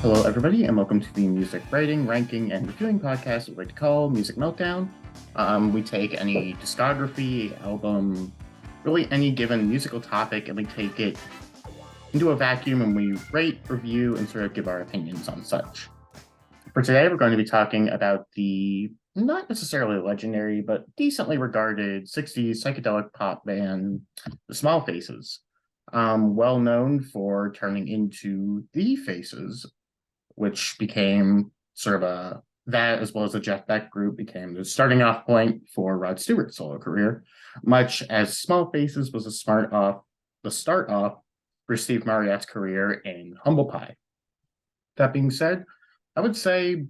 Hello, everybody, and welcome to the music writing, ranking, and reviewing podcast we like to call Music Meltdown. We take any discography, album, really any given musical topic, and we take it into a vacuum and we rate, review, and sort of give our opinions on such. For today, we're going to be talking about the not necessarily legendary, but decently regarded 60s psychedelic pop band, The Small Faces. Well known for turning into The Faces, which became sort of that, as well as the Jeff Beck group, became the starting off point for Rod Stewart's solo career, much as Small Faces was the start off for Steve Marriott's career in Humble Pie. That being said, I would say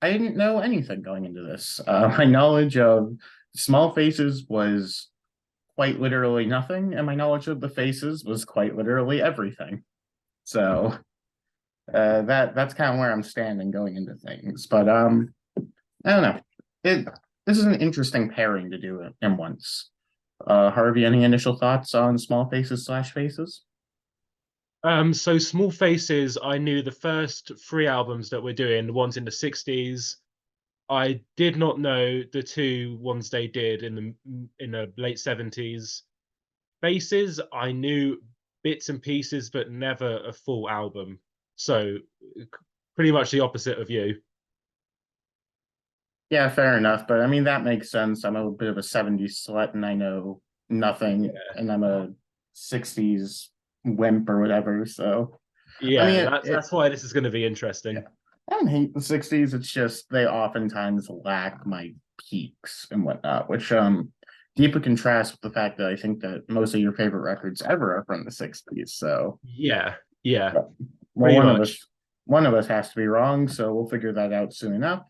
I didn't know anything going into this. My knowledge of Small Faces was quite literally nothing, and my knowledge of the Faces was quite literally everything. So that's kind of where I'm standing going into things. But I don't know. This is an interesting pairing to do it in once. Harvey, any initial thoughts on Small Faces / Faces? So Small Faces, I knew the first three albums that we're doing, the ones in the 60s. I did not know the two ones they did in the late 70s. Faces, I knew bits and pieces, but never a full album. So pretty much the opposite of you. Yeah, fair enough. But I mean, that makes sense. I'm a bit of a 70s slut and I know nothing, Yeah, and I'm a 60s wimp or whatever. So, I yeah, mean, that's why this is going to be interesting. yeah. I don't hate the 60s. It's just they oftentimes lack my peaks and whatnot, which deeply contrasts with the fact that I think that most of your favorite records ever are from the 60s. So, Yeah, yeah, well, pretty one of much. us has to be wrong, so we'll figure that out soon enough.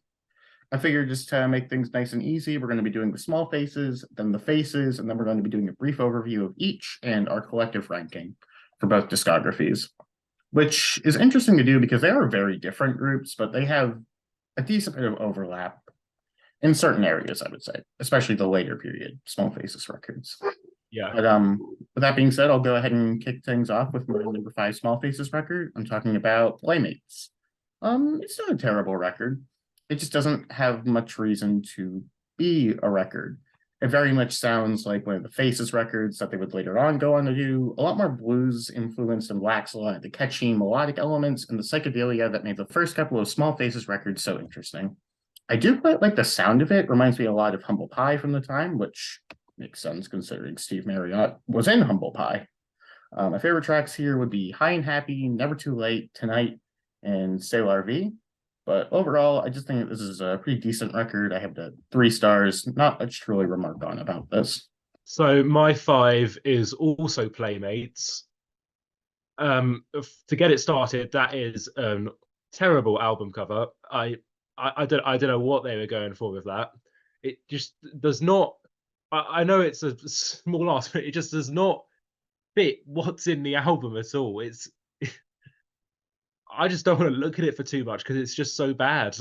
I figured just to make things nice and easy, we're going to be doing the Small Faces, then the Faces, and then we're going to be doing a brief overview of each and our collective ranking for both discographies, which is interesting to do because they are very different groups, but they have a decent bit of overlap in certain areas, I would say, especially the later period Small Faces records. Yeah. But with that being said, I'll go ahead and kick things off with my number 5 Small Faces record. I'm talking about Playmates. It's not a terrible record. It just doesn't have much reason to be a record. It very much sounds like one of the Faces records that they would later on go on to do. A lot more blues influence and lacks a lot of the catchy melodic elements and the psychedelia that made the first couple of Small Faces records so interesting. I do quite like the sound of it. Reminds me a lot of Humble Pie from the time, which makes sense considering Steve Marriott was in Humble Pie. My favorite tracks here would be High and Happy, Never Too Late, Tonight, and Say La Vie. But overall, I just think that this is a pretty decent record. I have the 3 stars. Not much to really remark on about this. So my 5 is also Playmates. To get it started, that is a terrible album cover. I don't know what they were going for with that. It just does not. I know it's a small ask, but it just does not fit what's in the album at all. It's I just don't want to look at it for too much because it's just so bad.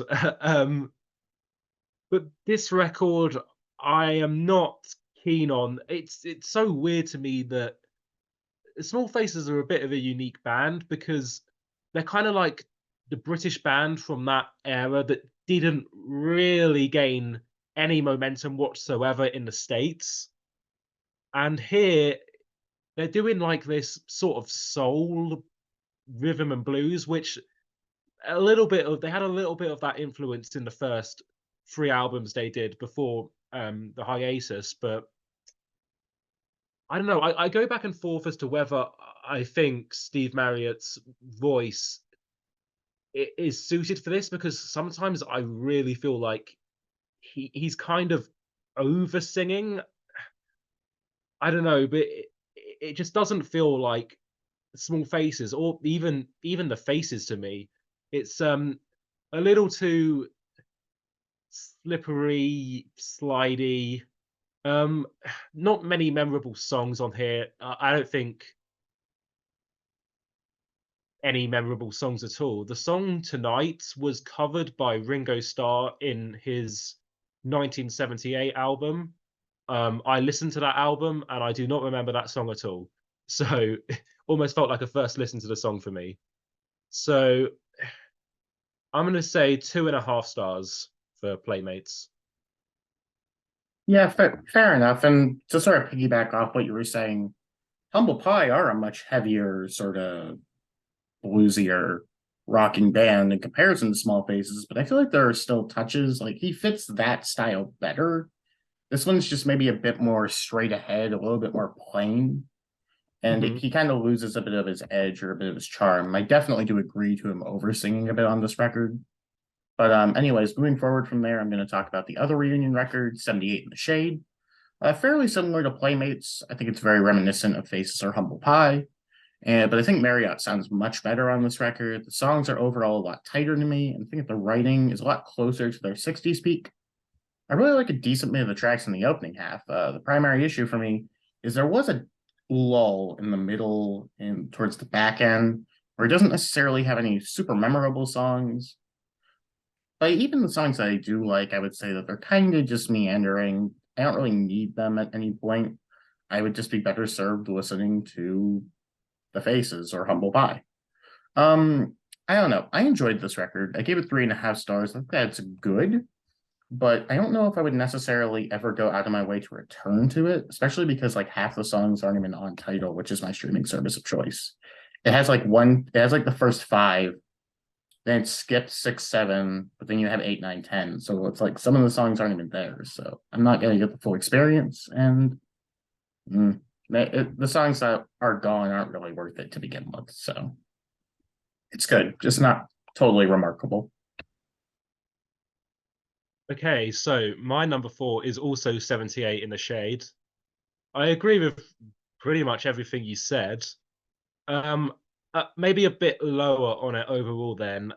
But this record, I am not keen on. It's so weird to me that Small Faces are a bit of a unique band because they're kind of like the British band from that era that didn't really gain any momentum whatsoever in the States. And here they're doing like this sort of soul rhythm and blues, which they had a little bit of that influence in the first three albums they did before the hiatus, but I don't know. I go back and forth as to whether I think Steve Marriott's voice is suited for this because sometimes I really feel like he's kind of over singing. I don't know, but it just doesn't feel like Small Faces or even the Faces to me. It's a little too slippery, slidey. Um, Not many memorable songs on here. I don't think any memorable songs at all. The song Tonight was covered by Ringo Starr in his 1978 album. I listened to that album and I do not remember that song at all. So almost felt like a first listen to the song for me. So I'm gonna say 2.5 stars for Playmates. Yeah, fair enough. And to sort of piggyback off what you were saying, Humble Pie are a much heavier, sort of bluesier rocking band in comparison to Small Faces, but I feel like there are still touches. Like he fits that style better. This one's just maybe a bit more straight ahead, a little bit more plain, and Hmm. he kind of loses a bit of his edge or a bit of his charm. I definitely do agree to him over singing a bit on this record. But anyways, moving forward from there, I'm going to talk about the other reunion record, 78 in the Shade. Fairly similar to Playmates. I think it's very reminiscent of Faces or Humble Pie. But I think Marriott sounds much better on this record. The songs are overall a lot tighter to me, and I think the writing is a lot closer to their 60s peak. I really like a decent bit of the tracks in the opening half. The primary issue for me is there was a lull in the middle and towards the back end where it doesn't necessarily have any super memorable songs. But even the songs that I do like, I would say that they're kind of just meandering. I don't really need them at any point. I would just be better served listening to The Faces or Humble Pie. Um, I don't know. I enjoyed this record. I gave it 3.5 stars. I think that's good, but I don't know if I would necessarily ever go out of my way to return to it, especially because like half the songs aren't even on Tidal, which is my streaming service of choice. It has like the first five, then it skips 6, 7, but then you have 8, 9, 10. So it's like some of the songs aren't even there. So I'm not gonna get the full experience, and mm, the songs that are gone aren't really worth it to begin with. So it's good, just not totally remarkable. Okay, so my number 4 is also 78 in the Shade. I agree with pretty much everything you said. Um, maybe a bit lower on it overall then.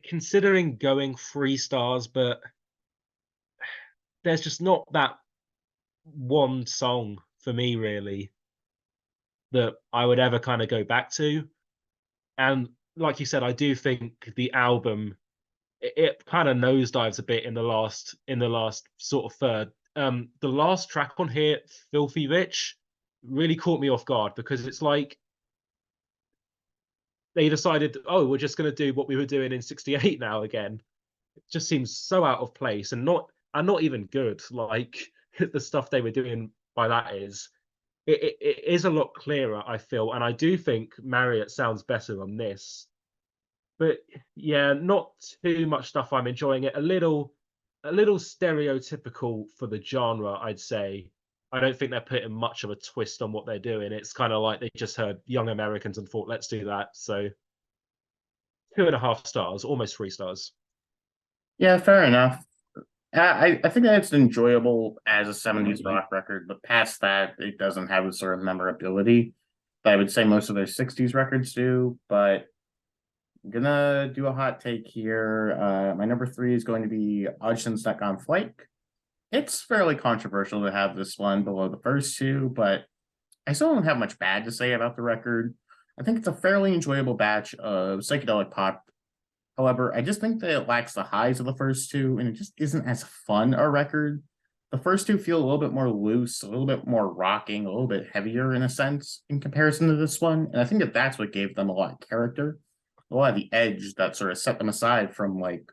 Considering going 3 stars, but there's just not that one song for me really that I would ever kind of go back to. And like you said, I do think the album it kind of nosedives a bit in the last sort of third. The last track on here, "Filthy Rich," really caught me off guard because it's like they decided, oh, we're just going to do what we were doing in '68 now again. It just seems so out of place and not even good. Like the stuff they were doing by that is it is a lot clearer, I feel, and I do think Marriott sounds better on this. But yeah, not too much stuff I'm enjoying it. A little stereotypical for the genre, I'd say. I don't think they're putting much of a twist on what they're doing. It's kind of like they just heard Young Americans and thought, let's do that. So 2.5 stars, almost 3 stars. Yeah, fair enough. I think that it's enjoyable as a 70s rock record, but past that, it doesn't have the sort of memorability that I would say most of their 60s records do. But I'm gonna do a hot take here. My number three is going to be Ogdens on Flake. It's fairly controversial to have this one below the first two, but I still don't have much bad to say about the record. I think it's a fairly enjoyable batch of psychedelic pop. However, I just think that it lacks the highs of the first two, and it just isn't as fun a record. The first two feel a little bit more loose, a little bit more rocking, a little bit heavier in a sense in comparison to this one. And I think that that's what gave them a lot of character, a lot of the edge that sort of set them aside from like,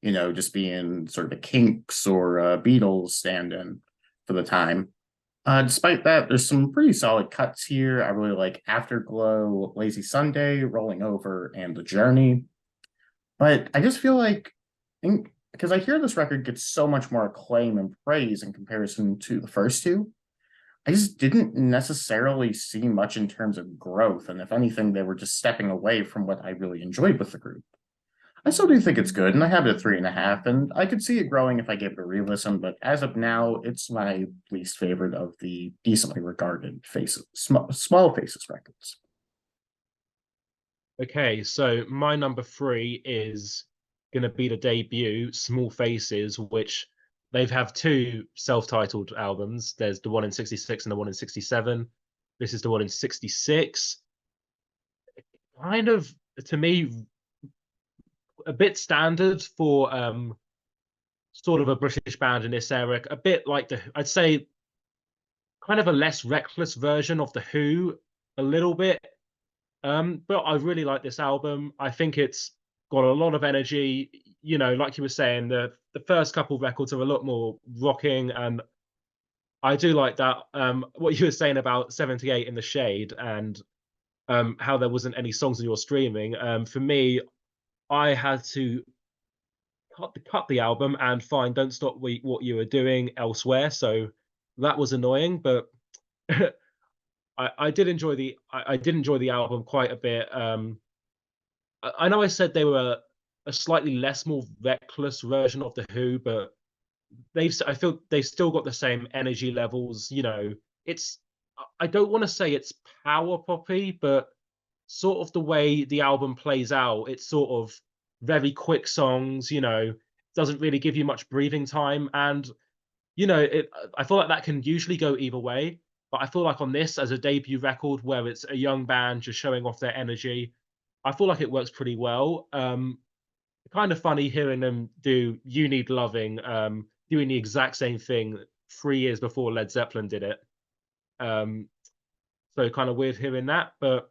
just being sort of a Kinks or a Beatles stand-in for the time. Despite that, there's some pretty solid cuts here. I really like Afterglow, Lazy Sunday, Rolling Over, and The Journey. But I just feel like, because I hear this record gets so much more acclaim and praise in comparison to the first two, I just didn't necessarily see much in terms of growth. And if anything, they were just stepping away from what I really enjoyed with the group. I still do think it's good, and I have it at 3.5, and I could see it growing if I gave it a re-listen, but as of now, it's my least favorite of the decently regarded Faces, small Faces records. Okay, so my number 3 is gonna be the debut, Small Faces, which they've have two self-titled albums. There's the one in '66 and the one in '67. This is the one in '66. Kind of, to me, a bit standard for sort of a British band in this era. A bit like I'd say, kind of a less reckless version of the Who, a little bit. But I really like this album. I think it's got a lot of energy. You know, like you were saying, the first couple records are a lot more rocking, and I do like that. What you were saying about 78 in the Shade and how there wasn't any songs on your streaming. For me, I had to cut the album and find "Don't Stop What You Were Doing" elsewhere. So that was annoying, but I did enjoy I did enjoy the album quite a bit. I know I said they were a slightly less, more reckless version of the Who, but I feel they've still got the same energy levels. You know, it's I don't want to say it's power poppy, but sort of the way the album plays out, it's sort of very quick songs. You know, doesn't really give you much breathing time, and you know, I feel like that can usually go either way. But I feel like on this, as a debut record where it's a young band just showing off their energy, I feel like it works pretty well. Kind of funny hearing them do "You Need Loving," doing the exact same thing 3 years before Led Zeppelin did it. Um, so kind of weird hearing that, but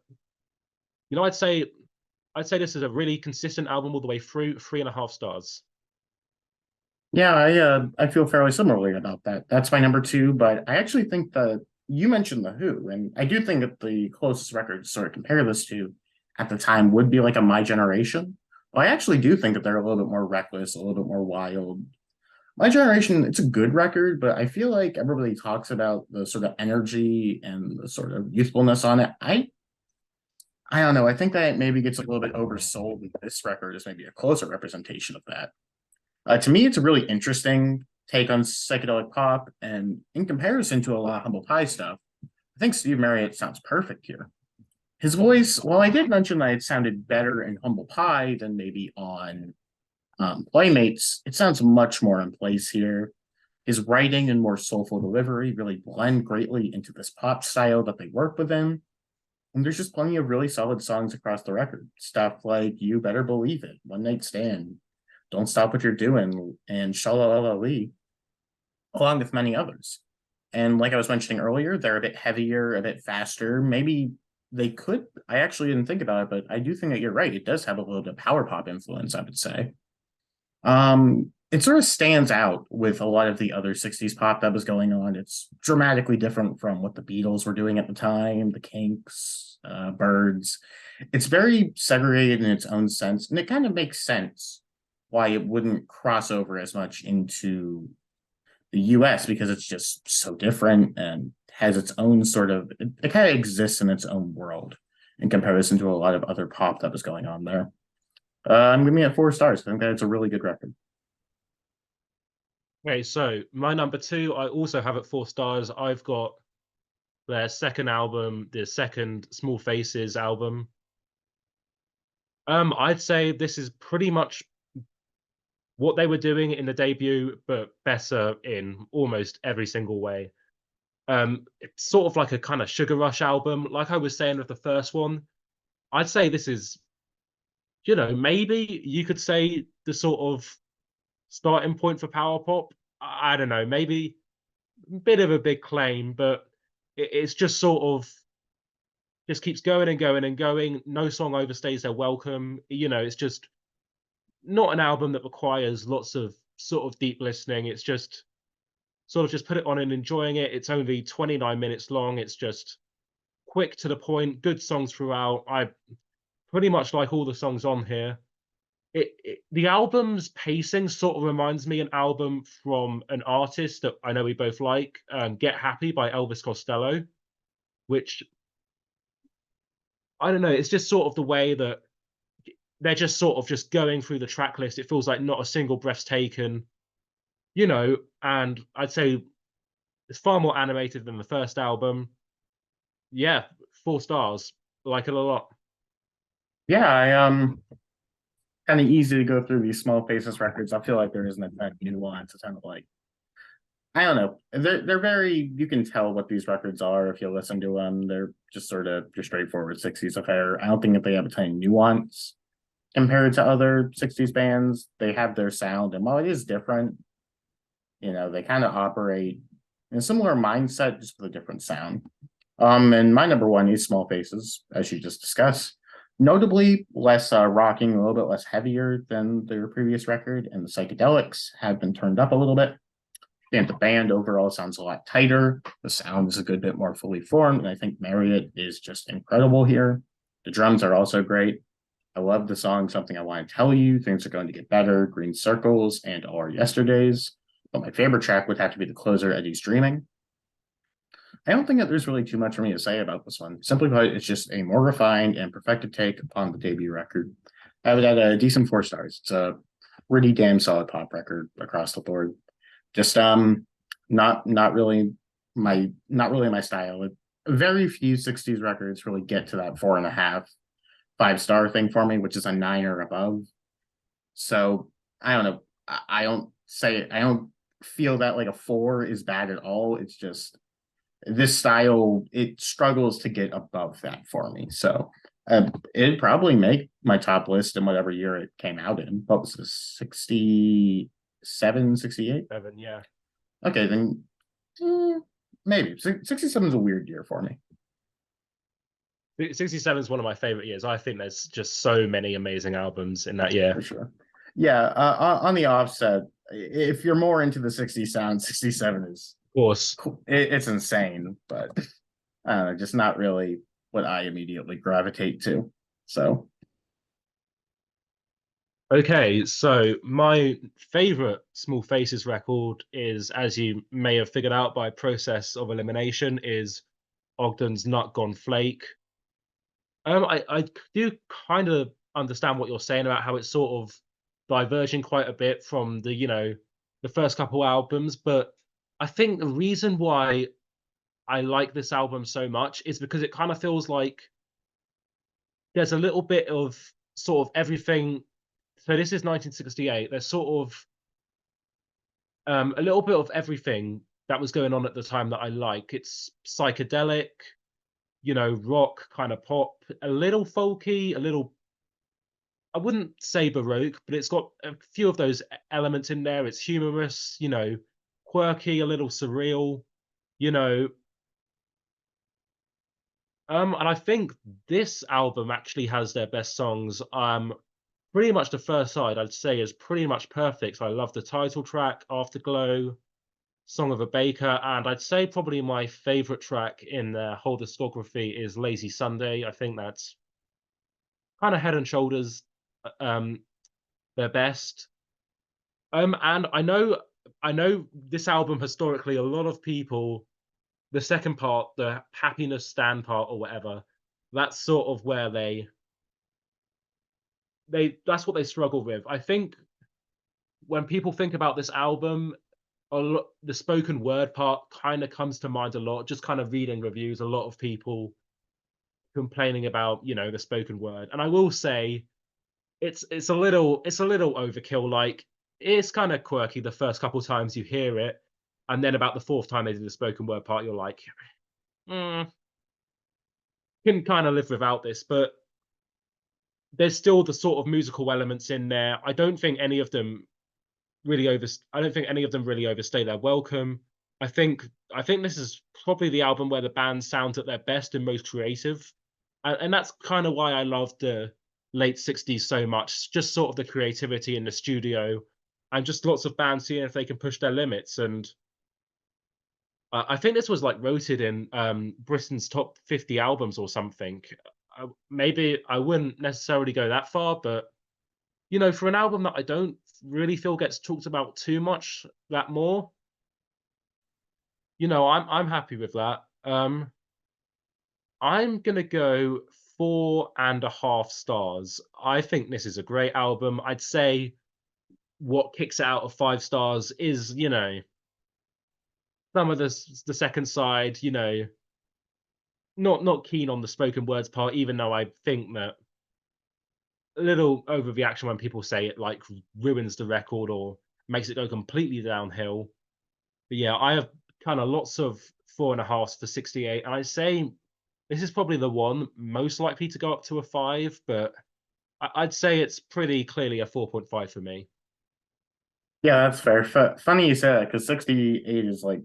you know, I'd say this is a really consistent album all the way through. 3.5 stars. Yeah, I feel fairly similarly about that. That's my number two, but I actually think that you mentioned the Who, and I do think that the closest record to sort of compare this to at the time would be like a My Generation. Well, I actually do think that they're a little bit more reckless, a little bit more wild. My Generation, it's a good record, but I feel like everybody talks about the sort of energy and the sort of youthfulness on it. I don't know. I think that it maybe gets a little bit oversold, and this record is maybe a closer representation of that. To me, it's a really interesting take on psychedelic pop, and in comparison to a lot of Humble Pie stuff, I think Steve Marriott sounds perfect here. His voice, while I did mention that it sounded better in Humble Pie than maybe on Playmates, it sounds much more in place here. His writing and more soulful delivery really blend greatly into this pop style that they work within. And there's just plenty of really solid songs across the record. Stuff like You Better Believe It, One Night Stand, Don't Stop What You're Doing, and Shalala Lee, along with many others. And like I was mentioning earlier, they're a bit heavier, a bit faster. Maybe they could, I actually didn't think about it, but I do think that you're right. It does have a little bit of power pop influence, I would say. It sort of stands out with a lot of the other 60s pop that was going on. It's dramatically different from what the Beatles were doing at the time, the Kinks, Birds. It's very segregated in its own sense, and it kind of makes sense why it wouldn't cross over as much into the US because it's just so different and has its own sort of, it kind of exists in its own world in comparison to a lot of other pop that was going on there. I'm giving it 4 stars. I think that it's a really good record. Okay, so my number two, I also have it 4 stars. I've got their second album, the second Small Faces album. I'd say this is pretty much what they were doing in the debut, but better in almost every single way. It's sort of like a kind of sugar rush album. Like I was saying with the first one, I'd say this is, you know, maybe you could say the sort of starting point for power pop. I don't know, maybe a bit of a big claim, but it's just sort of just keeps going and going and going. No song overstays their welcome. You know, it's just not an album that requires lots of sort of deep listening. It's just sort of just put it on and enjoying it. It's only 29 minutes long. It's just quick to the point, good songs throughout. I pretty much like all the songs on here. The album's pacing sort of reminds me an album from an artist that I know we both like, Get Happy by Elvis Costello, which I don't know, it's just sort of the way that they're just sort of just going through the track list. It feels like not a single breath's taken, you know, and I'd say it's far more animated than the first album. Yeah, 4 stars. Like it a lot. Yeah, I kind of easy to go through these Small Faces records. I feel like there isn't that nuance. It's kind of like I don't know. They're very, you can tell what these records are if you listen to them. They're just sort of your straightforward 60s affair. I don't think that they have a ton of nuance compared to other 60s bands. They have their sound, and while it is different, you know, they kind of operate in a similar mindset, just with a different sound. And my number one is Small Faces, as you just discussed. Notably less rocking, a little bit less heavier than their previous record, and the psychedelics have been turned up a little bit. And the band overall sounds a lot tighter. The sound is a good bit more fully formed, and I think Marriott is just incredible here. The drums are also great. I love the song Something I Want to Tell You, Things Are Going to Get Better, Green Circles, and All Our Yesterdays. But my favorite track would have to be the closer, Eddie's Dreaming. I don't think that there's really too much for me to say about this one. Simply put, it's just a more refined and perfected take upon the debut record. I would add a decent 4 stars. It's a pretty damn solid pop record across the board. Just not really my style. Very few 60s records really get to that 4.5, 5 star thing for me, which is a 9 or above. So I don't know. I don't feel that like a 4 is bad at all. It's just this style, it struggles to get above that for me. So it'd probably make my top list in whatever year it came out in. What was this, 67, 68? 7, yeah. Okay, then maybe 67 is a weird year for me. 67 is one of my favorite years. I think there's just so many amazing albums in that year. For sure. Yeah, on the offset, if you're more into the 60s sound, 67 is, Of course. it's insane, but I don't know, just not really what I immediately gravitate to. So Okay, so my favorite Small Faces record is, as you may have figured out by process of elimination, is Ogden's Nut Gone Flake. I do kind of understand what you're saying about how it's sort of diverging quite a bit from the first couple albums, but I think the reason why I like this album so much is because it kind of feels like there's a little bit of sort of everything. So this is 1968. There's sort of a little bit of everything that was going on at the time that I like. It's psychedelic, rock, kind of pop, a little folky, a little, I wouldn't say baroque, but it's got a few of those elements in there. It's humorous, quirky, a little surreal, you know. And I think this album actually has their best songs. Pretty much the first side I'd say is pretty much perfect. I love the title track, Afterglow, Song of a Baker, and I'd say probably my favorite track in their whole discography is Lazy Sunday. I think that's kind of head and shoulders um their best. And I know this album historically, a lot of people, the second part, the happiness stand part or whatever, that's sort of where they that's what they struggle with. I think when people think about this album, the spoken word part kind of comes to mind a lot. Just kind of reading reviews, a lot of people complaining about the spoken word, and I will say it's a little overkill. Like, it's kind of quirky the first couple times you hear it, and then about the fourth time they do the spoken word part, you're like, mm, can kind of live without this, but there's still the sort of musical elements in there. I don't think any of them really overstay their welcome. I think this is probably the album where the band sounds at their best and most creative. And that's kind of why I love the late 60s so much. Just sort of the creativity in the studio and just lots of bands seeing if they can push their limits. And I think this was like voted in Britain's top 50 albums or something. Maybe I wouldn't necessarily go that far, but for an album that I don't really feel gets talked about too much that more, I'm happy with that. I'm gonna go 4.5 stars. I think this is a great album. I'd say what kicks it out of 5 stars is, some of the second side, not keen on the spoken words part, even though I think that a little overreaction when people say it like ruins the record or makes it go completely downhill. But yeah, I have kind of lots of 4.5s for 68, and I say this is probably the one most likely to go up to a 5, but I'd say it's pretty clearly a 4.5 for me. yeah, that's fair. Funny you say that because 68 is like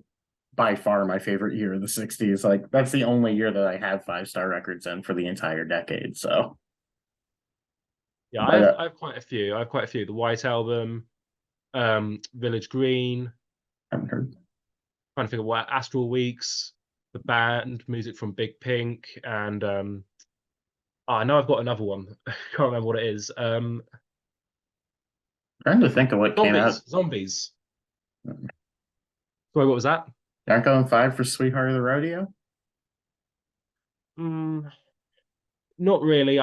by far my favorite year of the 60s. Like that's the only year that I have 5 star records in for the entire decade. So Yeah, But I have quite a few. I have quite a few. The White Album, Village Green. I haven't heard. Trying to think of what Astral Weeks, the band, music from Big Pink, and oh, I know I've got another one. Can't remember what it is. Trying to think of what came out. Zombies. Sorry, what was that? Aren't going 5 for Sweetheart of the Rodeo? Mm, not really.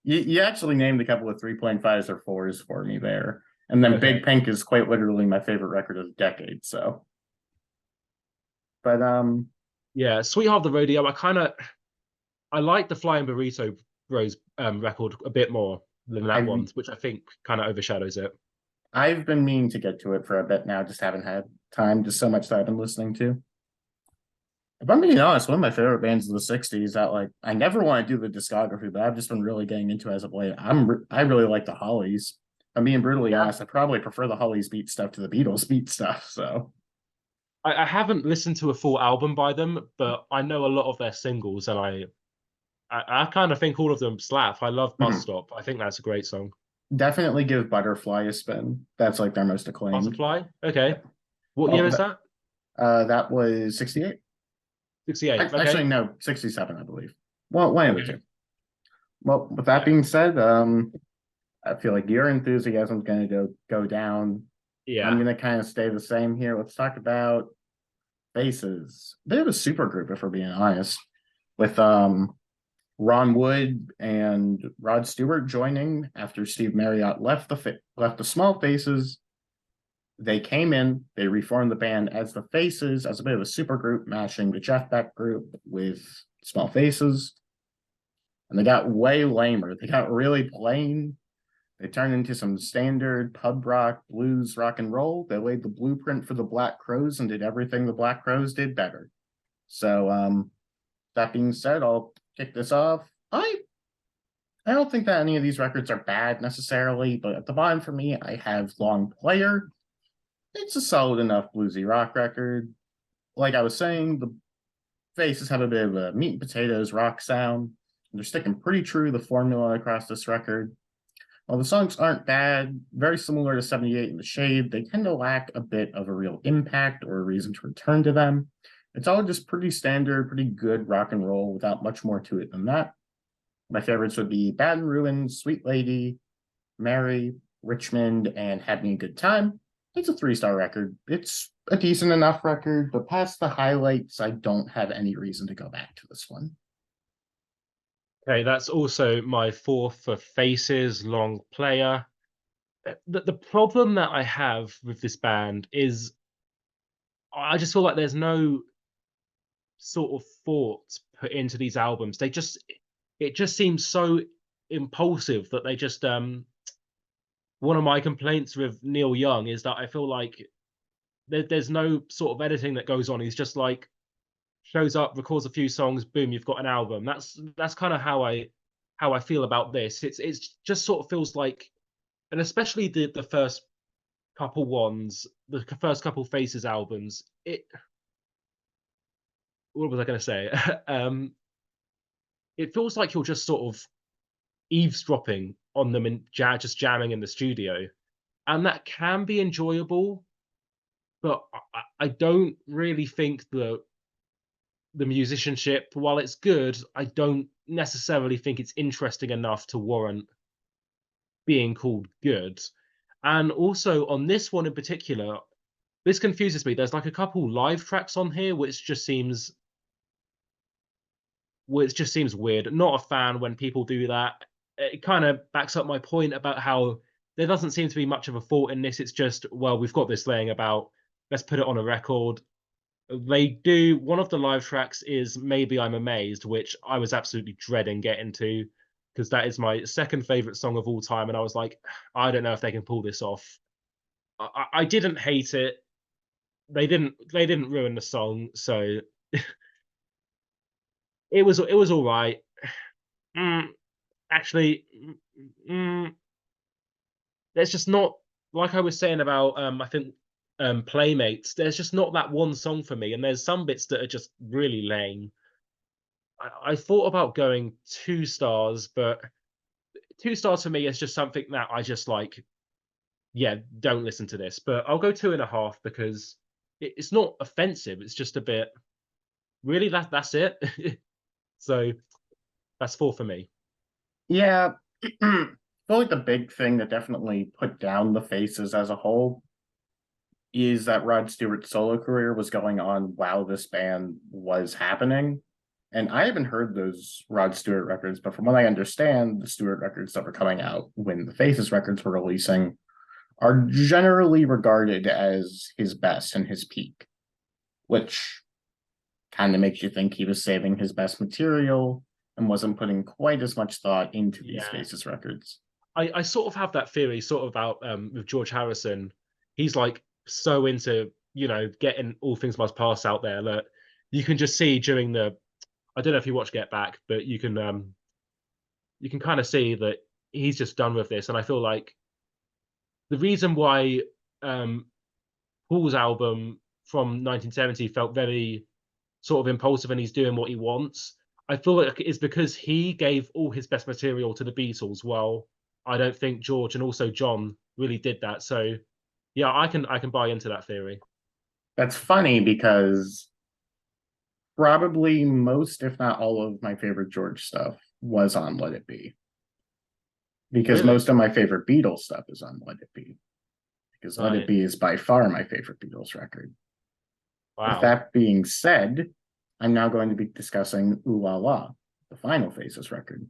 You actually named a couple of 3.5s or 4s for me there. And then Okay. Big Pink is quite literally my favorite record of the decade, so. But Yeah, Sweetheart of the Rodeo. I like the Flying Burrito Bros record a bit more than that I've one, which I think kind of overshadows it. I've been meaning to get to it for a bit now, just haven't had time, just so much that I've been listening to. If I'm being honest, one of my favorite bands of the '60s that like I never want to do the discography, but I've just been really getting into as of late. I really like the Hollies. I'm being brutally Yeah. honest. I probably prefer the Hollies beat stuff to the Beatles beat stuff. So I haven't listened to a full album by them, but I know a lot of their singles, and I kind of think all of them slap. I love Bus mhm. Stop. I think that's a great song. Definitely give Butterfly a spin. That's like their most acclaimed. Butterfly. Okay. Yep. What year Oh, is that? that was '68. 68. Actually, Okay. no, '67, I believe. Well, one of the Okay. two. Well, with that Yeah. being said, I feel like your enthusiasm is going to go down. I'm Yeah. going to kind of stay the same here. Let's talk about Faces. They have a super group, if we're being honest, with Ron Wood and Rod Stewart joining after Steve Marriott left the Small Faces. They came in, they reformed the band as the Faces, as a bit of a super group, matching the Jeff Beck group with Small Faces. And they got way lamer. They got really plain. They turned into some standard pub rock, blues, rock and roll. They laid the blueprint for the Black Crows and did everything the Black Crows did better. So, that being said, I'll kick this off. I don't think that any of these records are bad necessarily, but at the bottom for me, I have Long Player. It's a solid enough bluesy rock record. Like I was saying, the Faces have a bit of a meat and potatoes rock sound. They're sticking pretty true to the formula across this record. While the songs aren't bad, very similar to 78 in the Shade, they tend to lack a bit of a real impact or a reason to return to them. It's all just pretty standard, pretty good rock and roll without much more to it than that. My favorites would be Bad and Ruined, Sweet Lady, Mary, Richmond, and Had Me a Good Time. It's a 3-star record. It's a decent enough record, but past the highlights, I don't have any reason to go back to this one. Okay. That's also my fourth for Faces, Long Player. The problem that I have with this band is I just feel like there's no sort of thought put into these albums. It just seems so impulsive that they just one of my complaints with Neil Young is that I feel like there's no sort of editing that goes on. He's just like shows up, records a few songs, boom, you've got an album. That's kind of how I feel about this. It's just sort of feels like, and especially the first couple ones, the first couple Faces albums. What was I going to say? It feels like you're just sort of eavesdropping on them and just jamming in the studio, and that can be enjoyable. But I don't really think the musicianship, while it's good, I don't necessarily think it's interesting enough to warrant being called good. And also on this one in particular, this confuses me. There's like a couple live tracks on here which just seems weird. Not a fan when people do that. It kind of backs up my point about how there doesn't seem to be much of a thought in this. It's just, well, we've got this laying about, let's put it on a record. They do one of the live tracks is Maybe I'm Amazed, which I was absolutely dreading getting to because that is my second favorite song of all time. And I was like, I don't know if they can pull this off. I didn't hate it. They didn't ruin the song, so it was all right. Mm, actually, mm, there's just not, like I was saying about I think Playmates. There's just not that one song for me, and there's some bits that are just really lame. I thought about going 2 stars, but 2 stars for me is just something that I just like. Yeah, don't listen to this. But I'll go 2.5 because it's not offensive. It's just a bit. Really, that's it. So that's 4 for me. Yeah, I feel like the big thing that definitely put down the Faces as a whole is that Rod Stewart's solo career was going on while this band was happening. And I haven't heard those Rod Stewart records, but from what I understand, the Stewart records that were coming out when the Faces records were releasing are generally regarded as his best and his peak, which kind of makes you think he was saving his best material and wasn't putting quite as much thought into these Yeah. Faces records. I sort of have that theory sort of about with George Harrison. He's like so into, getting All Things Must Pass out there that you can just see during the I don't know if you watch Get Back, but you can kind of see that he's just done with this. And I feel like the reason why um Paul's album from 1970 felt very sort of impulsive and he's doing what he wants, I feel like it's because he gave all his best material to the Beatles. Well, I don't think George and also John really did that. So yeah, I can buy into that theory. That's funny because probably most, if not all, of my favorite George stuff was on Let It Be. Because Really? most of my favorite Beatles stuff is on Let It Be. Because Let It Right. Be is by far my favorite Beatles record. With Wow. that being said, I'm now going to be discussing Ooh La La, the final Faces record.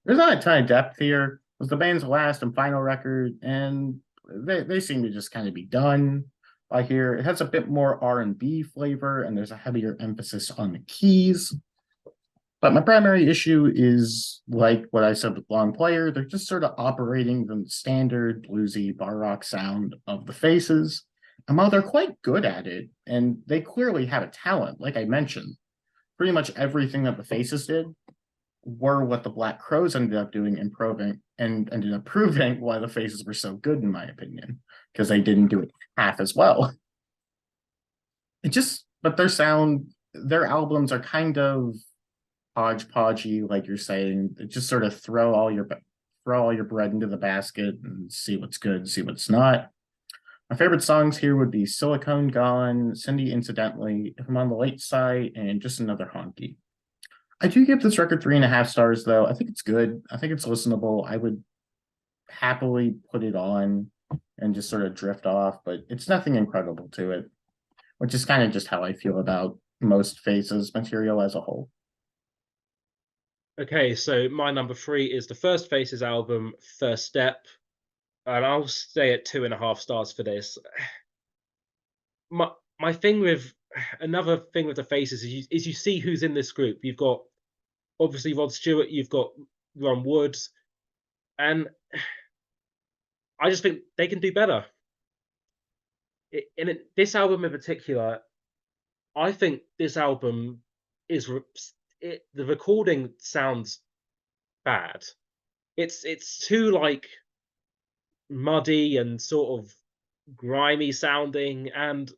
There's not a ton of depth here. It was the band's last and final record, and they seem to just kind of be done by here. It has a bit more R&B flavor, and there's a heavier emphasis on the keys. But my primary issue is like what I said with Long Player, they're just sort of operating the standard bluesy bar rock sound of the Faces. And while they're quite good at it, and they clearly have a talent, like I mentioned, pretty much everything that the Faces did were what the Black Crows ended up doing, improving, and ended up proving why the Faces were so good, in my opinion, because they didn't do it half as well. But their albums are kind of hodgepodgey, like you're saying. Just sort of throw all your bread into the basket and see what's good, see what's not. My favorite songs here would be Silicone Gone, Cindy Incidentally, If I'm on the Late Side, and Just Another Honky. I do give this record 3.5 stars, though. I think it's good. I think it's listenable. I would happily put it on and just sort of drift off, but it's nothing incredible to it, which is kind of just how I feel about most Faces material as a whole. Okay, so my number 3 is the first Faces album, First Step, and I'll stay at 2.5 stars for this. My my thing with another thing with the Faces is you see who's in this group. You've got obviously Rod Stewart, you've got Ron Wood, and I just think they can do better. This album in particular, I think this album is the recording sounds bad. It's too like muddy and sort of grimy sounding, and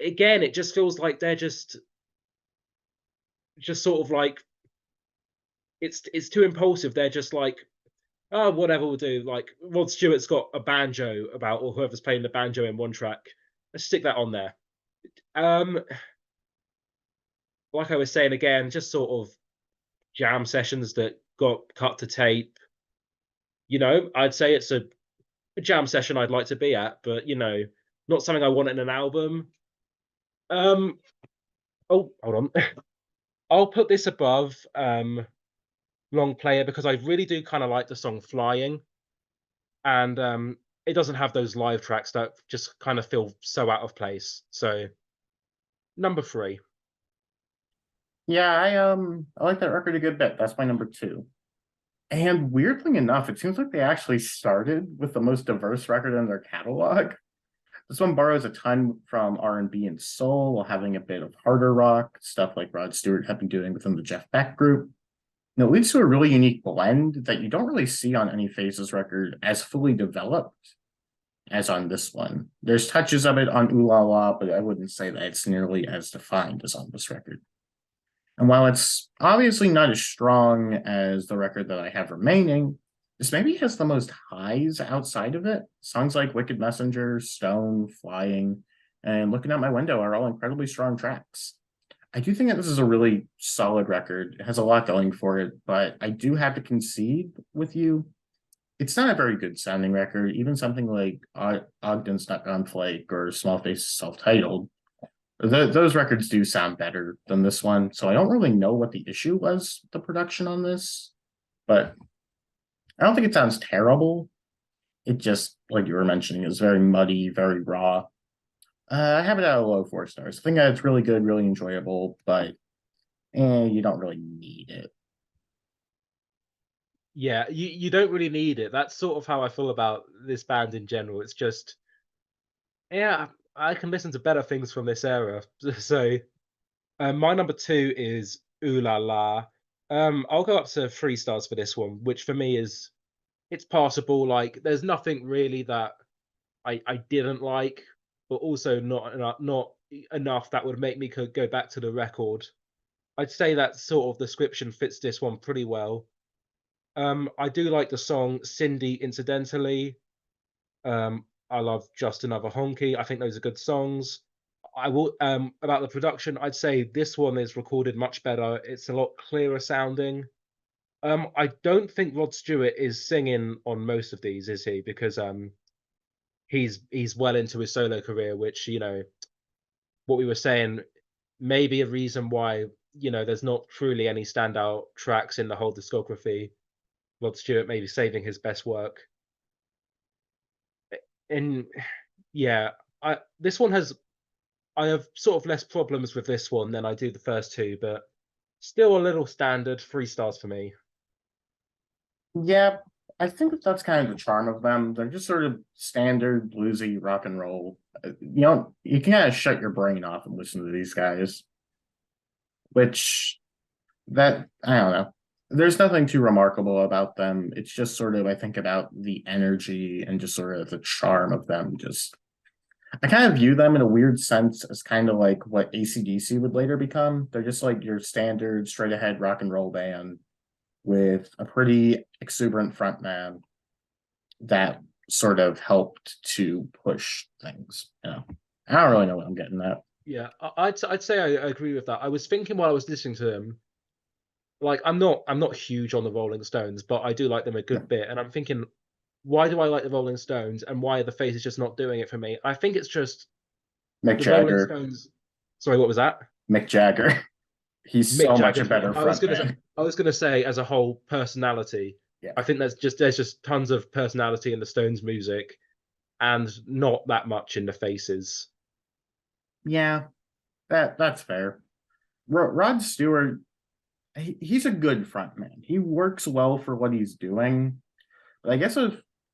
again, it just feels like they're just sort of like it's too impulsive. They're just like, oh, whatever we'll do. Like Rod Stewart's got a banjo about, or whoever's playing the banjo in one track. Let's stick that on there. Um, like I was saying again, just sort of jam sessions that got cut to tape. I'd say it's a jam session I'd like to be at, but not something I want in an album. Um, oh, hold on. I'll put this above Long Player because I really do kind of like the song Flying, and it doesn't have those live tracks that just kind of feel so out of place. So number 3. Yeah, I like that record a good bit. That's my number 2. And weirdly enough, it seems like they actually started with the most diverse record in their catalog. This one borrows a ton from R&B and soul while having a bit of harder rock, stuff like Rod Stewart had been doing within the Jeff Beck group. And it leads to a really unique blend that you don't really see on any Faces record as fully developed as on this one. There's touches of it on Ooh La La, but I wouldn't say that it's nearly as defined as on this record. And while it's obviously not as strong as the record that I have remaining, this maybe has the most highs outside of it. Songs like Wicked Messenger, Stone, Flying, and Looking Out My Window are all incredibly strong tracks. I do think that this is a really solid record. It has a lot going for it, but I do have to concede with you. It's not a very good sounding record. Even something like Ogden's Not Gone Flake or Small Faces Self-Titled, those records do sound better than this one. So I don't really know what the issue was with the production on this, but I don't think it sounds terrible. It just, like you were mentioning, is very muddy, very raw. I have it at a low 4 stars. I think that it's really good, really enjoyable, but you don't really need it. Yeah, you don't really need it. That's sort of how I feel about this band in general. It's just, yeah, I can listen to better things from this era. So, my number two is Ooh La La. I'll go up to 3 stars for this one, which for me is it's passable. Like, there's nothing really that I didn't like, but also not enough that would make me could go back to the record. I'd say that sort of description fits this one pretty well. I do like the song Cindy Incidentally. I love Just Another Honky. I think those are good songs. I will about the production, I'd say this one is recorded much better. It's a lot clearer sounding. I don't think Rod Stewart is singing on most of these, is he? Because he's well into his solo career, which, what we were saying, maybe a reason why, there's not truly any standout tracks in the whole discography. Rod Stewart maybe saving his best work. And yeah, I have sort of less problems with this one than I do the first two, but still a little standard. 3 stars for me. Yeah, I think that's kind of the charm of them. They're just sort of standard bluesy rock and roll. You can kind of shut your brain off and listen to these guys, which that I don't know. There's nothing too remarkable about them. It's just sort of I think about the energy and just sort of the charm of them. Just I kind of view them in a weird sense as kind of like what AC/DC would later become. They're just like your standard straight ahead rock and roll band with a pretty exuberant frontman that sort of helped to push things. I don't really know what I'm getting at. Yeah, I'd say I agree with that. I was thinking while I was listening to them, like I'm not huge on the Rolling Stones, but I do like them a Yeah. good bit, and I'm thinking, why do I like the Rolling Stones, and why are the Faces just not doing it for me? I think it's just Mick the Rolling Jagger, Stones. Sorry, what was that? Mick Jagger. He's Mick so much Jagger. a better frontman. I was gonna say as a whole personality. Yeah. I think there's just tons of personality in the Stones music, and not that much in the Faces. Yeah, that's fair. Rod Stewart, he's a good frontman. He works well for what he's doing, but I guess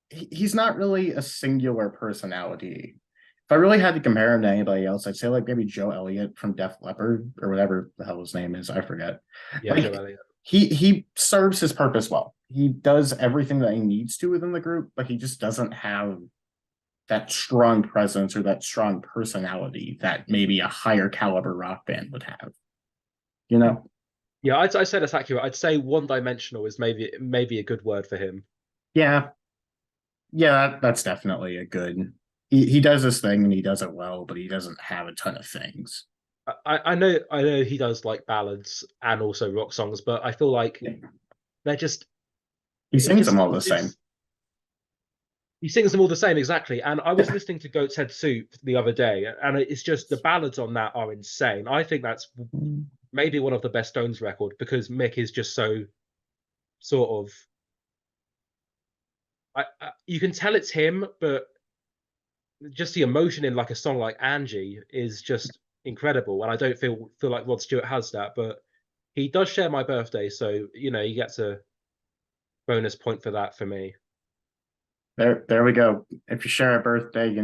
he's not really a singular personality. If I really had to compare him to anybody else, I'd say like maybe Joe Elliott from Def Leppard or whatever the hell his name is. I forget. Yeah, Joe Like Elliott. he serves his purpose well. He does everything that he needs to within the group, but he just doesn't have that strong presence or that strong personality that maybe a higher caliber rock band would have. You know? Yeah, I'd say that's accurate. I'd say one-dimensional is maybe a good word for him. Yeah. Yeah, that's definitely a good. He does this thing and he does it well, but he doesn't have a ton of things. I know he does like ballads and also rock songs, but I feel like Yeah. they're just He it sings them just all the same. he sings them all the same exactly. And I was listening to Goat's Head Soup the other day, and it's just the ballads on that are insane. I think that's maybe one of the best Stones record because Mick is just so sort of you can tell it's him, but just the emotion in like a song like Angie is just incredible. And I don't feel like Rod Stewart has that, but he does share my birthday, so he gets a bonus point for that for me. There we go. If you share a birthday,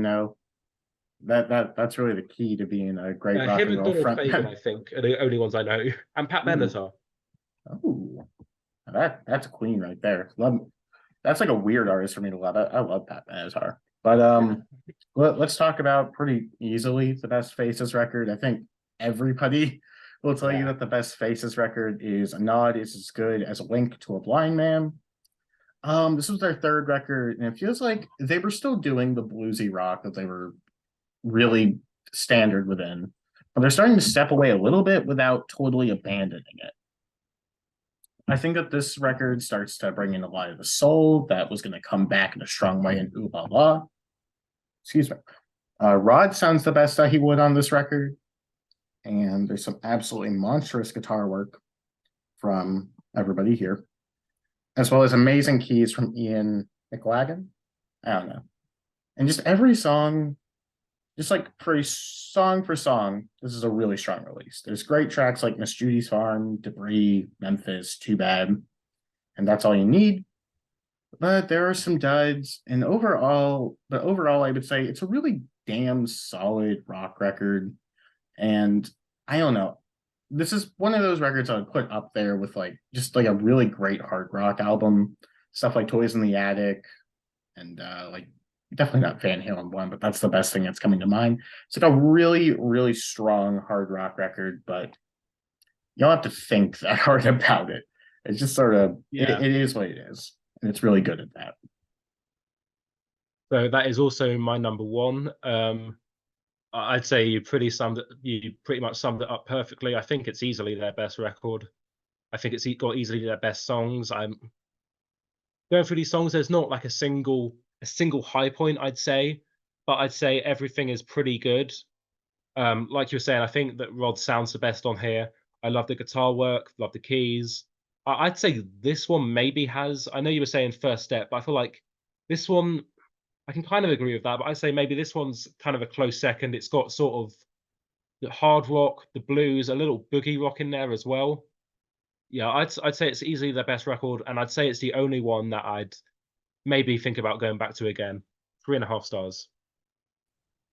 that's really the key to being a great rock Him and and roll Donald Fagen, frontman. I think, are the only ones I know, and Pat Ooh, Benatar. oh, that's a queen right there. Love. That's like a weird artist for me to love. I love Pat Benatar. But let's talk about pretty easily the best Faces record. I think everybody will tell you Yeah. that the best Faces record is A Nod Is As Good as a Wink to a Blind Man. This was their third record, and it feels like they were still doing the bluesy rock that they were really standard within, but they're starting to step away a little bit without totally abandoning it. I think that this record starts to bring in a lot of the soul that was going to come back in a strong way in Ooh La La. Excuse me. Rod sounds the best that he would on this record, and there's some absolutely monstrous guitar work from everybody here, as well as amazing keys from Ian McLagan. I don't know. And just every song, just like for song, this is a really strong release. There's great tracks like Miss Judy's Farm, Debris, Memphis, Too Bad, and That's All You Need. But there are some duds, and overall, I would say it's a really damn solid rock record. And I don't know, this is one of those records I would put up there with like just like a really great hard rock album, stuff like Toys in the Attic, and like definitely not Van Halen one, but that's the best thing that's coming to mind. It's like a really, really strong hard rock record, but you don't have to think that hard about it. It's just sort of Yeah. it is what it is, and it's really good at that. So that is also my number one. I'd say you pretty much summed it up perfectly. I think it's easily their best record. I think it's got easily their best songs. I'm going through these songs, there's not like a single high point, I'd say, but I'd say everything is pretty good. Like you were saying, I think that Rod sounds the best on here. I love the guitar work, love the keys. I'd say this one maybe has. I know you were saying First Step, but I feel like this one I can kind of agree with that. But I'd say maybe this one's kind of a close second. It's got sort of the hard rock, the blues, a little boogie rock in there as well. Yeah, I'd say it's easily their best record, and I'd say it's the only one that I'd maybe think about going back to again. 3.5 stars.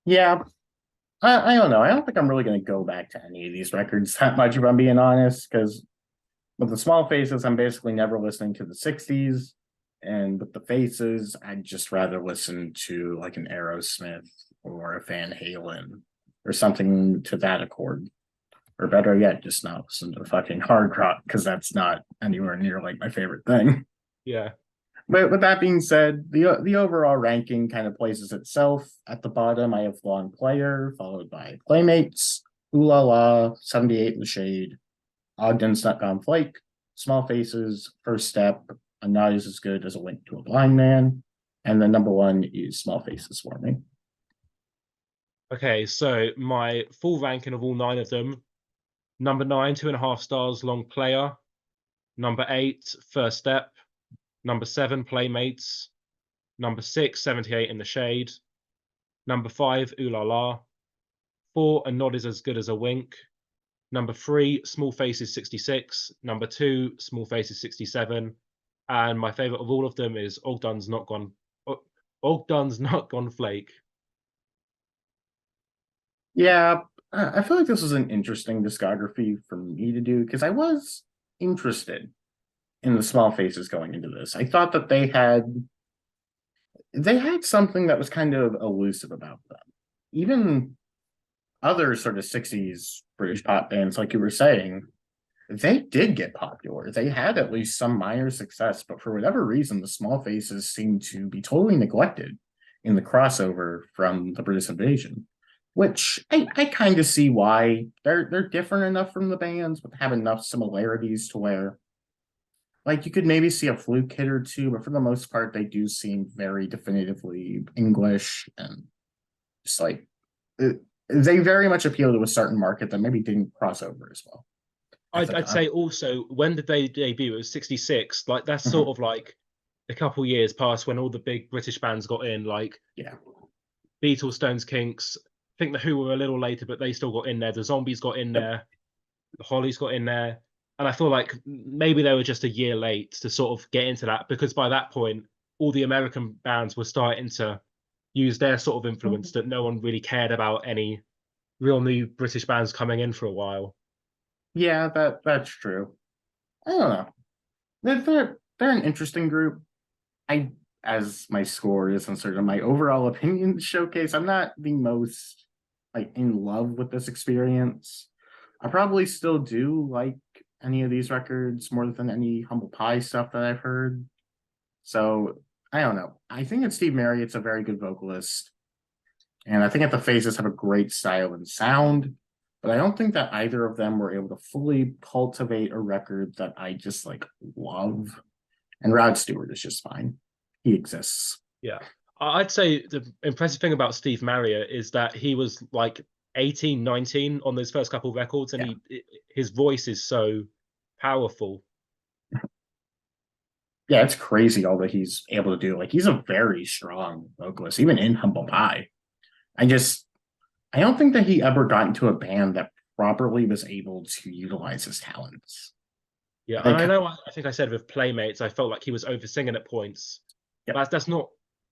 Yeah, I don't know. I don't think I'm really going to go back to any of these records that much, if I'm being honest, because with the Small Faces, I'm basically never listening to the 60s. And with the Faces, I'd just rather listen to like an Aerosmith or a Van Halen or something to that accord. Or better yet, just not listen to fucking hard rock because that's not anywhere near like my favorite thing. Yeah. But with that being said, the overall ranking kind of places itself at the bottom. I have Long Player, followed by Playmates, Ooh La La, 78 in the Shade, Ogdens Not Gone Flake, Small Faces, First Step, and Not Is As Good as a Link to a Blind Man. And the number one is Small Faces for me. Okay, so my full ranking of all 9 of them. Number 9, 2.5 stars, Long Player. Number 8, First Step. Number 7, Playmates. Number 6, 78 in the Shade. Number 5, Ooh La La. 4, A Nod Is As Good as a Wink. Number 3, Small Faces 66. Number 2, Small Faces 67. And my favorite of all of them is Ogdens Not Gone Flake. Yeah, I feel like this was an interesting discography for me to do because I was interested in the Small Faces going into this. I thought that they had something that was kind of elusive about them. Even other sort of 60s British pop bands, like you were saying, they did get popular. They had at least some minor success, but for whatever reason, the Small Faces seemed to be totally neglected in the crossover from the British invasion, which I kind of see why. They're different enough from the bands, but have enough similarities to where like you could maybe see a fluke hit or two, but for the most part, they do seem very definitively English and just like they very much appeal to a certain market that maybe didn't cross over as well at the I'd time. say also, when did they debut? It was 66. Like, that's Mhm. sort of like a couple years past when all the big British bands got in, like Yeah. Beatles, Stones, Kinks. I think the Who were a little later, but they still got in there. The Zombies got in Yep. there. The Hollies got in there. And I feel like maybe they were just a year late to sort of get into that, because by that point, all the American bands were starting to use their sort of influence that no one really cared about any real new British bands coming in for a while. Yeah, that's true. I don't know. They're an interesting group. I as my score is and sort of my overall opinion showcase, I'm not the most like in love with this experience. I probably still do like any of these records more than any Humble Pie stuff that I've heard. So I don't know. I think that Steve Marriott's a very good vocalist, and I think that the Faces have a great style and sound. But I don't think that either of them were able to fully cultivate a record that I just like love. And Rod Stewart is just fine. He exists. Yeah. I'd say the impressive thing about Steve Marriott is that he was like 18, 19 on those first couple of records, and Yeah. his voice is so powerful. Yeah, it's crazy all that he's able to do. Like he's a very strong vocalist, even in Humble Pie. I just I don't think that he ever got into a band that properly was able to utilize his talents. Yeah, and Like, I know I think I said with Playmates, I felt like he was over singing at points. yeah, That's not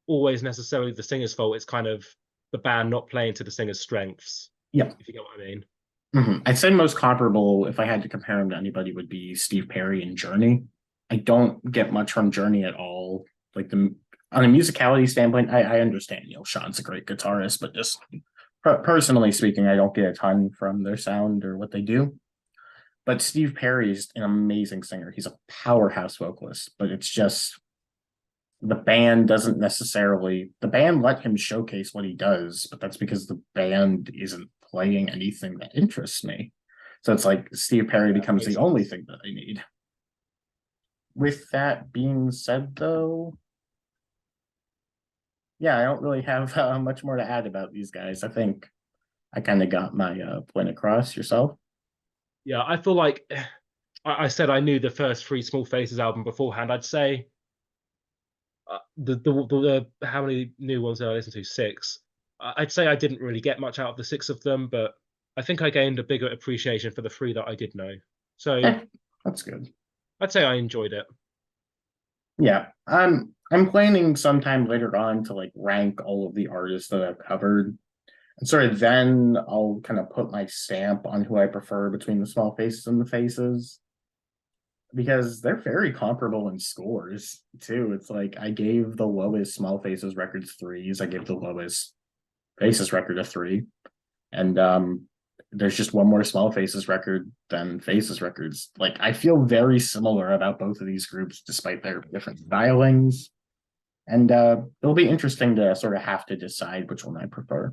always necessarily the singer's fault. It's kind of the band not playing to the singer's strengths, yeah. if you get what I mean. I'd say most comparable, if I had to compare him to anybody, would be Steve Perry and Journey. I don't get much from Journey at all. Like the on a musicality standpoint, I understand Neil Sean's a great guitarist, but just personally speaking, I don't get a ton from their sound or what they do. But Steve Perry is an amazing singer. He's a powerhouse vocalist, but it's just the band doesn't necessarily the band let him showcase what he does, but that's because the band isn't playing anything that interests me. So it's like Steve Perry Yeah, becomes makes the only sense. thing that I need. With that being said, though, yeah, I don't really have much more to add about these guys. I think I kind of got my point across. Yourself? Yeah, I feel like I said I knew the first three Small Faces album beforehand. I'd say the how many new ones did I listen to? Six. I'd say I didn't really get much out of the six of them, but I think I gained a bigger appreciation for the three that I did know. So Eh, that's good. I'd say I enjoyed it. Yeah, I'm planning sometime later on to like rank all of the artists that I've covered. And sort of then I'll kind of put my stamp on who I prefer between the Small Faces and the Faces because they're very comparable in scores too. It's like I gave the lowest Small Faces records threes. I gave the lowest Faces record a three. And there's just one more Small Faces record than Faces records. Like I feel very similar about both of these groups despite their different stylings. And it'll be interesting to sort of have to decide which one I prefer.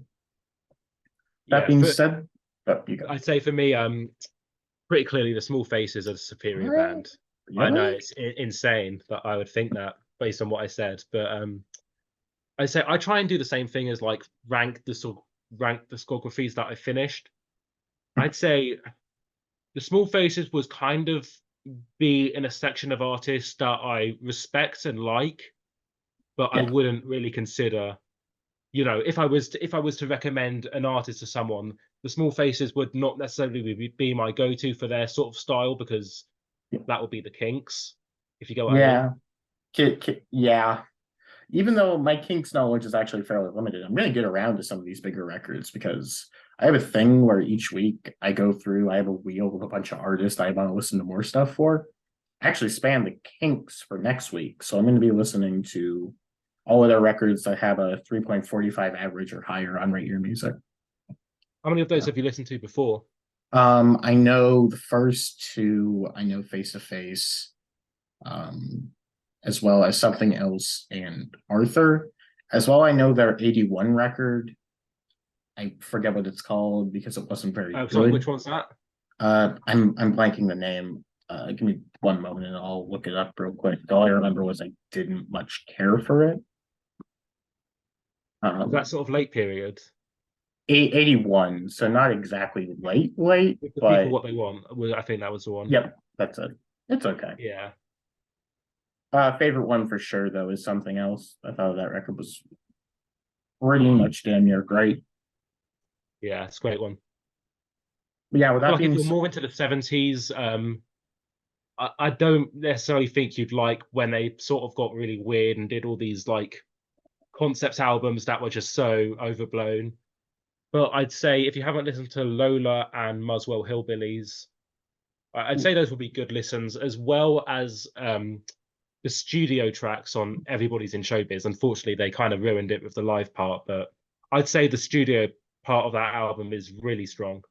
That Yeah, being said, oh, you go. I'd say for me, pretty clearly the Small Faces are the superior What? band. I know Really? it's insane that I would think that based on what I said, but I say I try and do the same thing as like rank the discographies that I finished. I'd say the Small Faces was kind of be in a section of artists that I respect and like, but I Yeah. wouldn't really consider. If I was to recommend an artist to someone, the Small Faces would not necessarily be my go-to for their sort of style because that would be the Kinks, if you get what I mean. Yeah. Yeah. Even though my Kinks knowledge is actually fairly limited, I'm going to get around to some of these bigger records because I have a thing where each week I go through, I have a wheel with a bunch of artists I want to listen to more stuff for. I actually span the Kinks for next week. So I'm going to be listening to all of their records that have a 3.45 average or higher on Rate Your Music. How many of those have you listened to before? I know the first two, I know Face to Face, um, as well as Something Else and Arthur. As well, I know their 81 record. I forget what it's called because it wasn't very Sorry, good. which one's that? I'm blanking the name. Give me one moment and I'll look it up real quick. All I remember was I didn't much care for it. Was that Um, sort of late period? 81, so not exactly late, Give the people but what they want. I think that was the one. yep, that's it. It's okay. Yeah, Favorite one for sure though is Something Else. I thought that record was pretty much damn near great. yeah, it's a great one. But yeah, with I feel that like if being you're more into the 70s, I don't necessarily think you'd like when they sort of got really weird and did all these like concept albums that were just so overblown. But I'd say if you haven't listened to Lola and Muswell Hillbillies, I'd say those would be good listens, as well as the studio tracks on Everybody's in Showbiz. Unfortunately, they kind of ruined it with the live part, but I'd say the studio part of that album is really strong.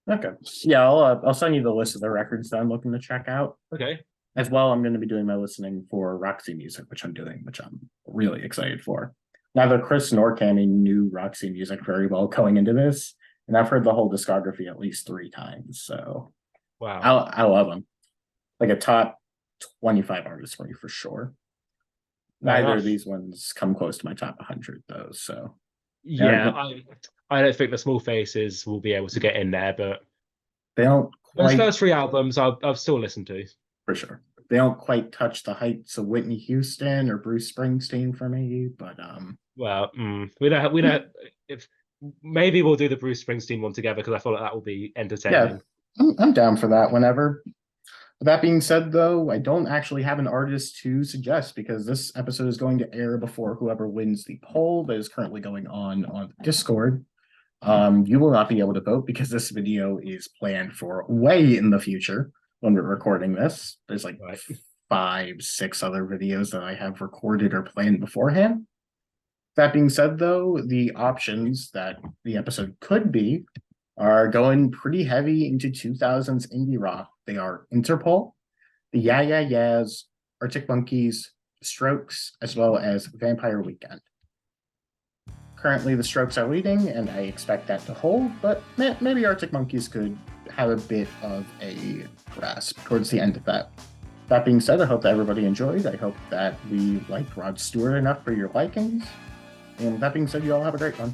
Okay. Yeah, I'll send you the list of the records that I'm looking to check out. Okay. As well, I'm going to be doing my listening for Roxy music, which I'm really excited for. Neither Chris nor Cammy knew Roxy music very well going into this, and I've heard the whole discography at least 3 times. So Wow. I love them. Like a top 25 artist for me for sure. Fair Neither of enough. these ones come close to my top 100 though. So Yeah, I don't think the Small Faces will be able to get in there, but they don't those quite, first 3 albums I've still listened to. for sure. They don't quite touch the heights of Whitney Houston or Bruce Springsteen for me, but Well, we don't. If maybe we'll do the Bruce Springsteen one together because I feel like that will be yeah, entertaining. I'm down for that whenever. That being said, though, I don't actually have an artist to suggest because this episode is going to air before whoever wins the poll that is currently going on Discord. You will not be able to vote because this video is planned for way in the future when we're recording this. There's like Right. 5, 6 other videos that I have recorded or planned beforehand. That being said, though, the options that the episode could be are going pretty heavy into 2000s indie rock. They are Interpol, the Yeah Yeah Yeahs, Arctic Monkeys, Strokes, as well as Vampire Weekend. Currently, the Strokes are leading, and I expect that to hold, but maybe Arctic Monkeys could have a bit of a grasp towards the end of that. That being said, I hope that everybody enjoyed. I hope that we liked Rod Stewart enough for your likings. And that being said, you all have a great one.